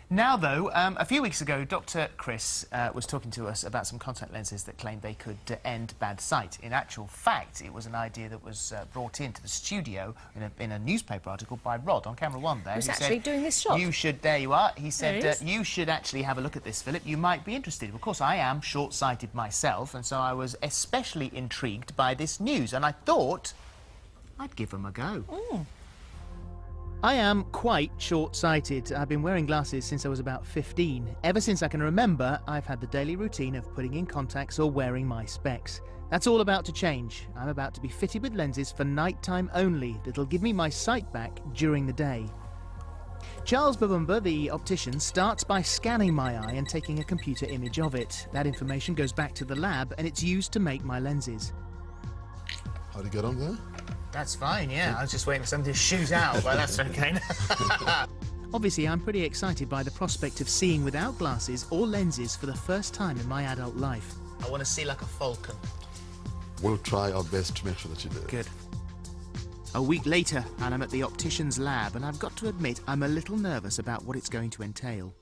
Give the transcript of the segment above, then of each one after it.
Now, though, a few weeks ago, Dr. Chris was talking to us about some contact lenses that claimed they could end bad sight. In actual fact, it was an idea that was brought into the studio in a newspaper article by Rod on camera 1 there. Who's actually doing this shot? You should, there you are. He said, you should actually have a look at this, Philip. You might be interested. Of course, I am short-sighted myself, and so I was especially intrigued by this news, and I thought I'd give them a go. I am quite short-sighted. I've been wearing glasses since I was about 15. Ever since I can remember, I've had the daily routine of putting in contacts or wearing my specs. That's all about to change. I'm about to be fitted with lenses for nighttime only that'll give me my sight back during the day. Charles Babumba, the optician, starts by scanning my eye and taking a computer image of it. That information goes back to the lab and it's used to make my lenses. How'd you get on there? That's fine, yeah. I was just waiting for somebody to shoot out, but that's okay. Obviously, I'm pretty excited by the prospect of seeing without glasses or lenses for the first time in my adult life. I want to see like a falcon. We'll try our best to make sure that you do. Good. A week later, and I'm at the optician's lab, and I've got to admit I'm a little nervous about what it's going to entail.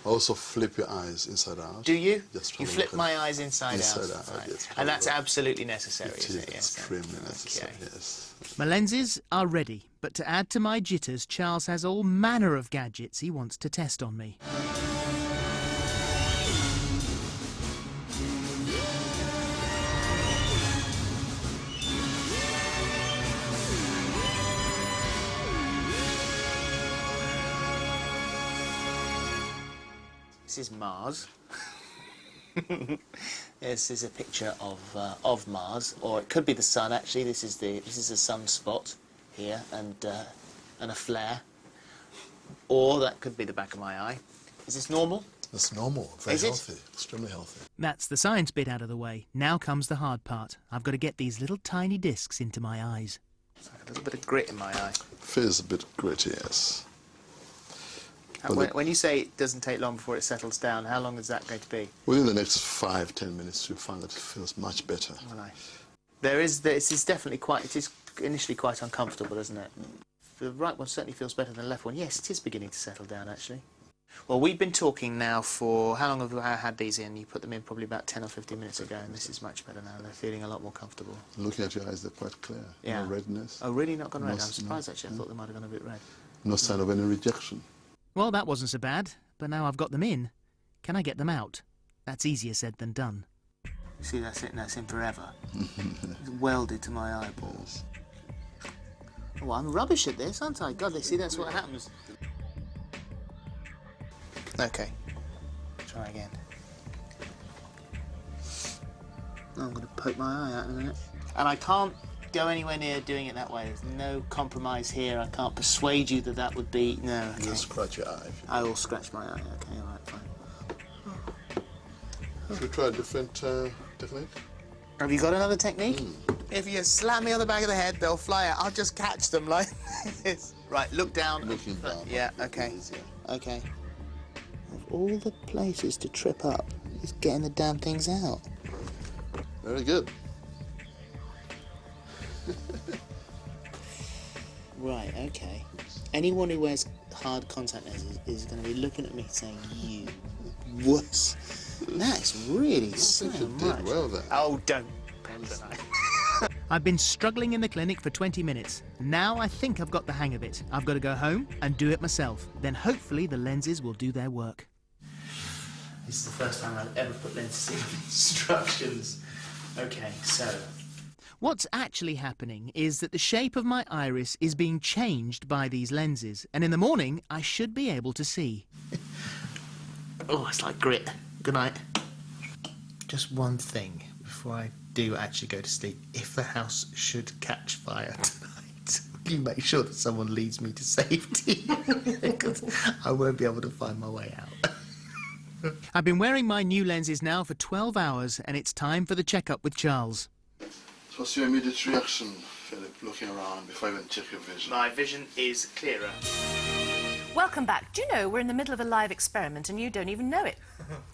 Also flip your eyes inside out. Do you? Just you flip my eyes inside out? Right. Yes, and that's absolutely necessary, it isn't it? Yes, extremely necessary, yes. My lenses are ready, but to add to my jitters, Charles has all manner of gadgets he wants to test on me. This is Mars. This is a picture of Mars, or it could be the sun. Actually, this is a sunspot here, and a flare, or that could be the back of my eye. Is this normal? That's normal. Very healthy. Extremely healthy. That's the science bit out of the way. Now comes the hard part. I've got to get these little tiny discs into my eyes. It's like a little bit of grit in my eye. Feels a bit gritty, yes. When you say it doesn't take long before it settles down, how long is that going to be? Within the next 5–10 minutes, you'll find that it feels much better. Right. This is definitely it is initially quite uncomfortable, isn't it? The right one certainly feels better than the left one. Yes, it is beginning to settle down, actually. Well, we've been talking now for... How long have I had these in? You put them in probably about 10 or 15 minutes ago, and this is much better now. They're feeling a lot more comfortable. Looking at your eyes, they're quite clear. Yeah. No redness. Oh, really? Not gone red? I'm surprised, actually. I thought they might have gone a bit red. No sign of any rejection. Well, that wasn't so bad, but now I've got them in. Can I get them out? That's easier said than done. See, that's it, and that's in forever. It's welded to my eyeballs. Oh, I'm rubbish at this, aren't I? God, see, that's what happens. OK. Try again. Oh, I'm going to poke my eye out in a minute. And I can't go anywhere near doing it that way. There's no compromise here. I can't persuade you that that would be... No, okay. You'll scratch your eye. I will scratch my eye. OK, all right, fine. Should we try a different technique? Have you got another technique? If you slap me on the back of the head, they'll fly out. I'll just catch them like this. Right, look down. Looking down. Yeah, OK. OK. Of all the places to trip up, is getting the damn things out. Very good. Right, OK. Anyone who wears hard contact lenses is going to be looking at me saying, you wuss. That's really so much. Well, then. Oh, don't. I've been struggling in the clinic for 20 minutes. Now I think I've got the hang of it. I've got to go home and do it myself. Then hopefully the lenses will do their work. This is the first time I've ever put lenses in instructions. OK, so... What's actually happening is that the shape of my iris is being changed by these lenses, and in the morning I should be able to see. Oh, it's like grit. Good night. Just one thing before I do actually go to sleep. If the house should catch fire tonight, will you make sure that someone leads me to safety? Because I won't be able to find my way out. I've been wearing my new lenses now for 12 hours, and it's time for the checkup with Charles. What's your immediate reaction, Philip, looking around before I even check your vision? My vision is clearer. Welcome back. Do you know we're in the middle of a live experiment and you don't even know it?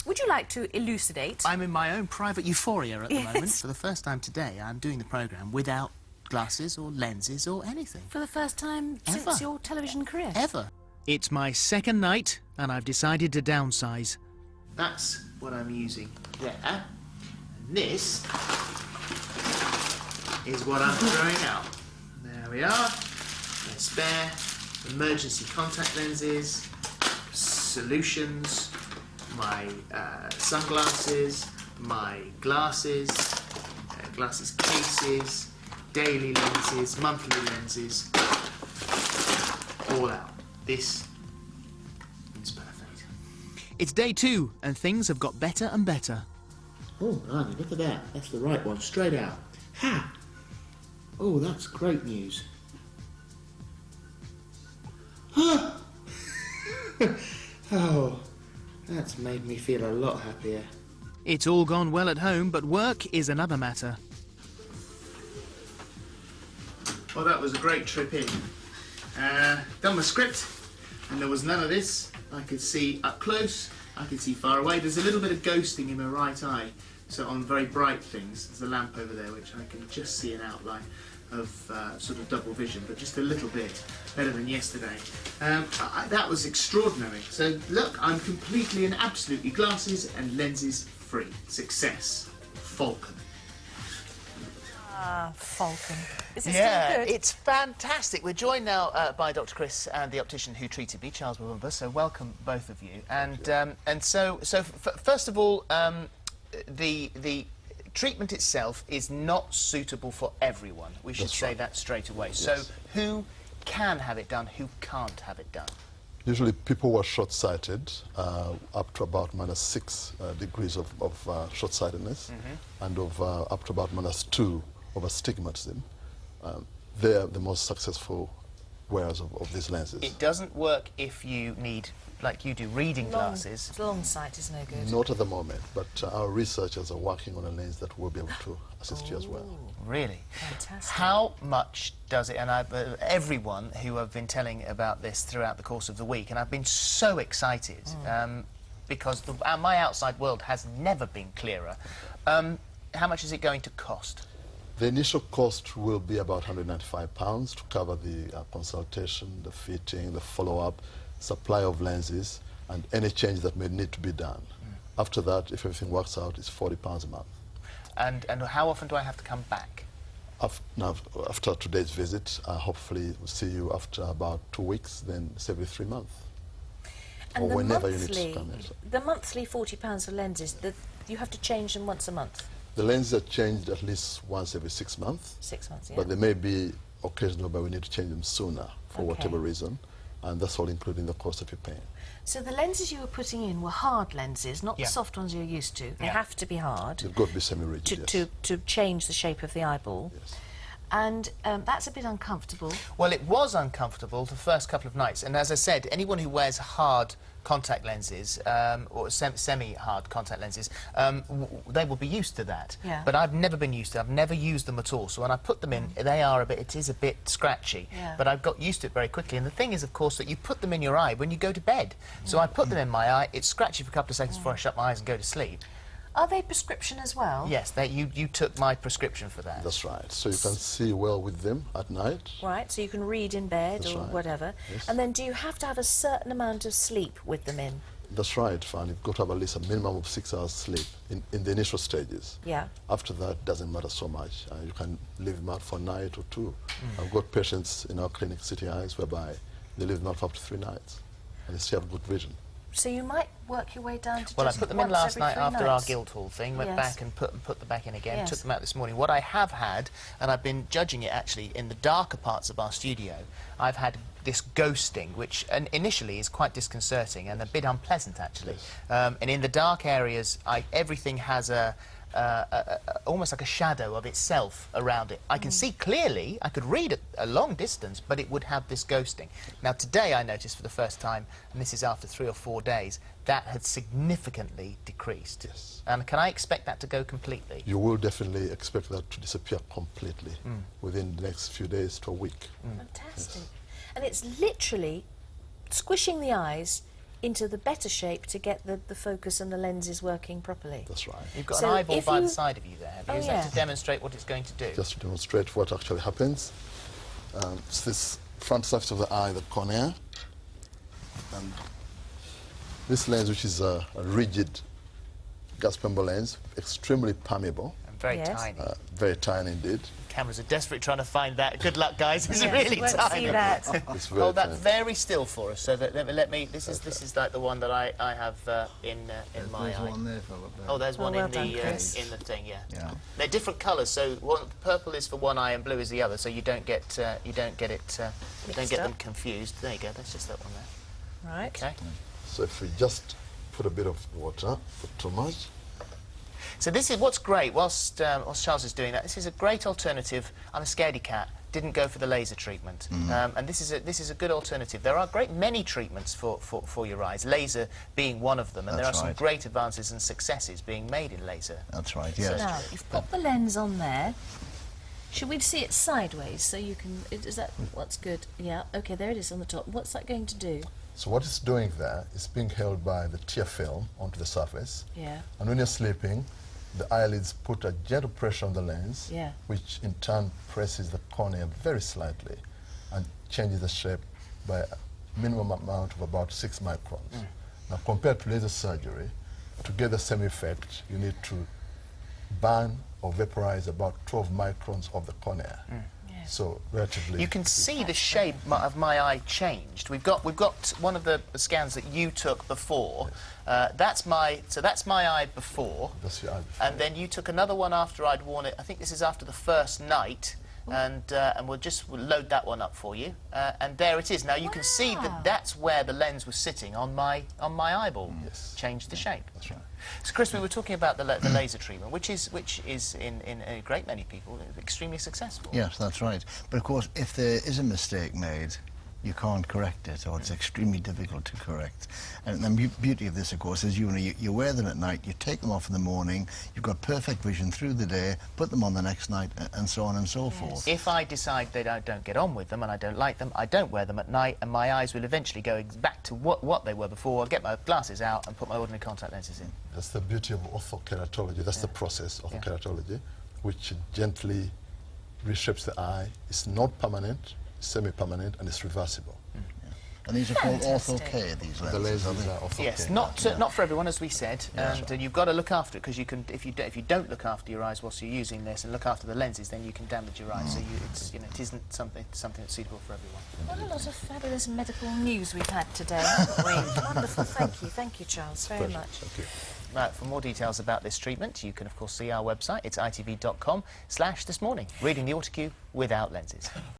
Would you like to elucidate? I'm in my own private euphoria at the moment. For the first time today, I'm doing the programme without glasses or lenses or anything. For the first time since your television career? Ever. It's my second night and I've decided to downsize. That's what I'm using there. And this is what I'm throwing out. There we are. My spare emergency contact lenses, solutions, my sunglasses, my glasses, glasses cases, daily lenses, monthly lenses, all out. This is perfect. It's day 2 and things have got better and better. Oh, blimey, look at that. That's the right one, straight out. Ha! Oh, that's great news. Ah! Oh, that's made me feel a lot happier. It's all gone well at home, but work is another matter. Well, that was a great trip in. Done my script, and there was none of this. I could see up close, I could see far away. There's a little bit of ghosting in my right eye, so on very bright things, there's a lamp over there which I can just see an outline of sort of double vision, but just a little bit better than yesterday. That was extraordinary. So look, I'm completely and absolutely glasses and lenses free. Success. Falcon. Falcon. Is it Yeah, still good? it's fantastic. We're joined now by Dr. Chris and the optician who treated me, Charles Wimber. So welcome both of you. And so first of all, the treatment itself is not suitable for everyone. We should say that straight away. Yes. So who can have it done? Who can't have it done? Usually people who are short-sighted, up to about -6 degrees of short-sightedness, and of up to about -2 of astigmatism. They're the most successful wearers of these lenses. It doesn't work if you need, like you do, reading glasses. Long sight is no good. Not at the moment, but our researchers are working on a lens that will be able to assist you as well. Really? Fantastic. How much does it, and everyone who I've been telling about this throughout the course of the week, and I've been so excited because my outside world has never been clearer. How much is it going to cost? The initial cost will be about £195 to cover the consultation, the fitting, the follow-up, supply of lenses, and any change that may need to be done. After that, if everything works out, it's £40 a month. And how often do I have to come back? After today's visit, hopefully we'll see you after about 2 weeks, then it's every 3 months. And or the whenever monthly, you need to come in. The monthly £40 for lenses, you have to change them once a month? The lenses are changed at least once every 6 months. 6 months, yeah. But there may be occasional, but we need to change them sooner for whatever reason. And that's all including the cost that you're paying. So the lenses you were putting in were hard lenses, not the soft ones you're used to. They have to be hard. They've got to be semi-rigid, to change the shape of the eyeball. Yes. And that's a bit uncomfortable. Well, it was uncomfortable the first couple of nights. And as I said, anyone who wears hard contact lenses, or semi-hard contact lenses, they will be used to that. Yeah. But I've never been used to it. I've never used them at all. So when I put them in, it is a bit scratchy. Yeah. But I've got used to it very quickly. And the thing is, of course, that you put them in your eye when you go to bed. So I put them in my eye, it's scratchy for a couple of seconds before I shut my eyes and go to sleep. Are they prescription as well? Yes, you took my prescription for that. That's right. So you can see well with them at night. Right, so you can read in bed or whatever. Yes. And then do you have to have a certain amount of sleep with them in? That's right, Fan. You've got to have at least a minimum of 6 hours sleep in the initial stages. Yeah. After that, it doesn't matter so much. You can leave them out for a night or 2. I've got patients in our clinic, City Eyes, whereby they leave them out for up to 3 nights, and they still have good vision. So you might work your way down to Well, I just put them in once last every night 3 after our nights. Guildhall thing, went back and put them back in again, Yes. took them out this morning. What I have had, and I've been judging it actually in the darker parts of our studio, I've had this ghosting, which initially is quite disconcerting and a bit unpleasant actually. And in the dark areas, everything has almost like a shadow of itself around it. I can see clearly, I could read at a long distance, but it would have this ghosting. Now today I noticed for the first time, and this is after 3 or 4 days, that had significantly decreased. Yes. And can I expect that to go completely? You will definitely expect that to disappear completely within the next few days to a week. Fantastic. And it's literally squishing the eyes into the better shape to get the focus and the lenses working properly. That's right. You've got So an eyeball if by you- the side of you there, have you? Oh, Is that yeah. to demonstrate what it's going to do? Just to demonstrate what actually happens. It's this front surface of the eye, the cornea. And this lens, which is a rigid gas pembo lens, extremely permeable, And very Yes. tiny. very tiny indeed. Cameras are desperate trying to find that. Good luck, guys. It's Yes, really won't tiny. see that. It's very Hold that tiny. very still for us. So that let me. This is like the one that I have in my There's eye. one there, Philip. There. Oh, there's one well in done, the Chris. in the thing. Yeah. Yeah. They're different colours. So one purple is for one eye and blue is the other. So you don't get it. You don't Mixed get them up. confused. There you go. That's just that one there. Right. Okay. So if we just put a bit of water, put too much. So this is what's great. Whilst Charles is doing that, this is a great alternative. I'm a scaredy cat. Didn't go for the laser treatment, and this is a good alternative. There are a great many treatments for your eyes. Laser being one of them, and there are That's some right. great advances and successes being made in laser. That's right, yes. Now, you've put the lens on there. Should we see it sideways so you can... Is that what's good? Yeah, OK, there it is on the top. What's that going to do? So what it's doing there is being held by the tear film onto the surface. Yeah. And when you're sleeping, the eyelids put a gentle pressure on the lens, Yeah. which in turn presses the cornea very slightly and changes the shape by a minimum amount of about 6 microns. Now, compared to laser surgery, to get the same effect, you need to burn or vaporize about 12 microns of the cornea. So relatively... You can see the shape of my eye changed. We've got one of the scans that you took before. That's my eye before. That's your eye before. And then you took another one after I'd worn it. I think this is after the first night. And we'll load that one up for you. And there it is. Now you can see Wow. that that's where the lens was sitting on my eyeball. Yes. Changed the shape. That's right. So Chris, we were talking about the laser treatment, which is in a great many people extremely successful. Yes, that's right. But of course, if there is a mistake made, you can't correct it, or it's extremely difficult to correct. And the beauty of this, of course, is you wear them at night, you take them off in the morning, you've got perfect vision through the day, put them on the next night, and so on and so forth. If I decide that I don't get on with them and I don't like them, I don't wear them at night, and my eyes will eventually go back to what they were before. I'll get my glasses out and put my ordinary contact lenses in. That's the beauty of orthokeratology. That's the process of orthokeratology, which gently reshapes the eye. It's not permanent, semi-permanent, and it's reversible. And these are called Fantastic. Ortho-k, these lenses. The lenses aren't they? are ortho-k. Yes, not for everyone, as we said, and you've got to look after it, because you can, if you don't look after your eyes whilst you're using this and look after the lenses, then you can damage your eyes. So it isn't something that's suitable for everyone. What a lot of fabulous medical news we've had today, haven't we? Wonderful. Thank you, Charles, very much. Thank you. Right, for more details about this treatment, you can of course see our website. It's itv.com/thismorning. Reading the Ortho-k without lenses.